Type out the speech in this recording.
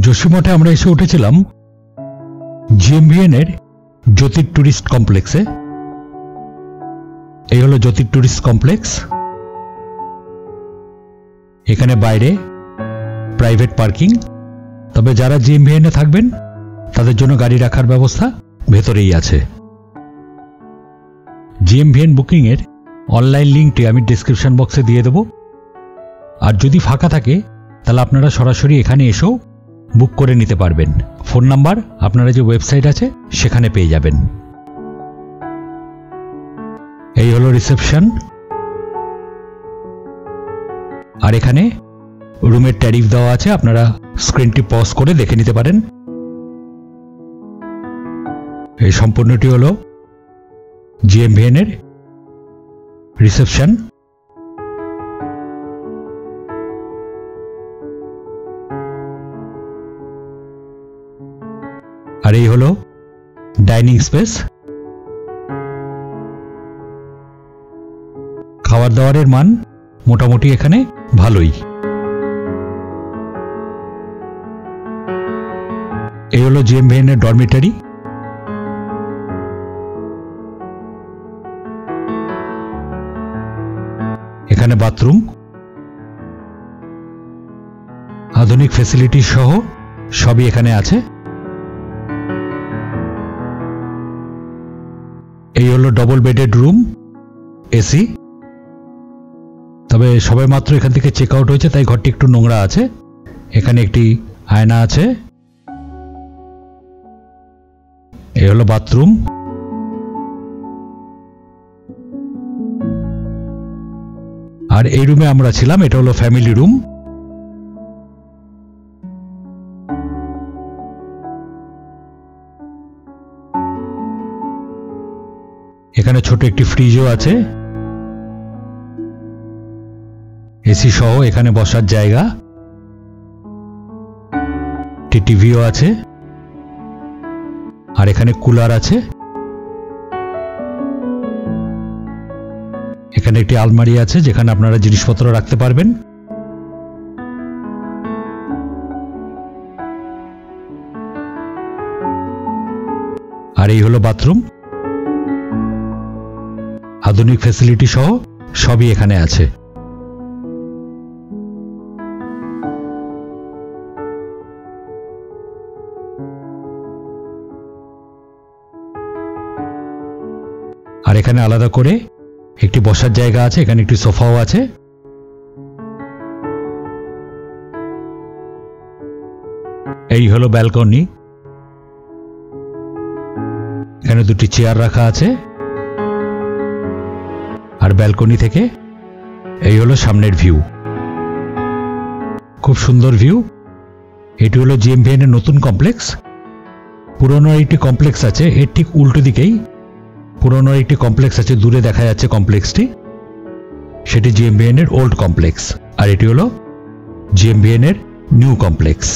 जोशीमठे আমরা এসে উঠেছিলাম জিএমভিএন এর জ্যোতির টুরিস্ট কমপ্লেক্সে। এই হলো জ্যোতির টুরিস্ট কমপ্লেক্স। এখানে বাইরে প্রাইভেট পার্কিং, তবে যারা জিএমভিএন এ থাকবেন তাদের জন্য গাড়ি রাখার ব্যবস্থা ভেতরেই আছে। জিএমভিএন বুকিং এর অনলাইন লিঙ্কটি আমি ডেসক্রিপশন বক্সে দিয়ে দেব। আর যদি ফাঁকা থাকে তাহলে আপনারা সরাসরি এখানে এসেও বুক করে নিতে পারবেন। ফোন নাম্বার আপনারা যে ওয়েবসাইট আছে সেখানে পেয়ে যাবেন। এই হলো রিসেপশন। আর এখানে রুমের ট্যারিফ দেওয়া আছে, আপনারা স্ক্রিনটি পজ করে দেখে নিতে পারেন। এই সম্পূর্ণটি হলো জিএমভিএন এর রিসেপশন। আর এই হলো ডাইনিং স্পেস। খাবার দাবারের মান মোটামুটি এখানে ভালোই। এই হলো জিএমভিএন এর ডরমিটরি। এখানে বাথরুম, আধুনিক ফ্যাসিলিটি সহ সবই এখানে আছে। এই হলো ডবল বেডেড রুম, এসি। তবে সবে মাত্র এখান থেকে চেক আউট হয়েছে, তাই ঘরটি একটু নোংরা আছে। এখানে একটি আয়না আছে। এই হলো বাথরুম। আর এই রুমে আমরা ছিলাম, এটা হলো ফ্যামিলি রুম। এখানে ছোট একটি ফ্রিজও আছে, এসি সহ এখানে বসার জায়গা, টিভিও আছে। আর এখানে কুলার আছে। এখানে একটি আলমারি আছে যেখানে আপনারা জিনিসপত্র রাখতে পারবেন। আর এই হলো বাথরুম। আধুনিক ফ্যাসিলিটি সহ সবই এখানে আছে। আর এখানে আলাদা করে একটি বসার জায়গা আছে, এখানে একটি সোফাও আছে। এই হলো ব্যালকনি। এখানে দুটি চেয়ার রাখা আছে। আর ব্যালকনি থেকে এই হলো সামনের ভিউ, খুব সুন্দর ভিউ। এটি হলো জিএমভিএন এর নতুন কমপ্লেক্স। পুরনো একটি কমপ্লেক্স আছে, এর ঠিক উল্টো দিকেই পুরনো একটি কমপ্লেক্স আছে, দূরে দেখা যাচ্ছে কমপ্লেক্সটি, সেটি জিএমভিএন এর ওল্ড কমপ্লেক্স। আর এটি হলো জিএমভিএন এর নিউ কমপ্লেক্স।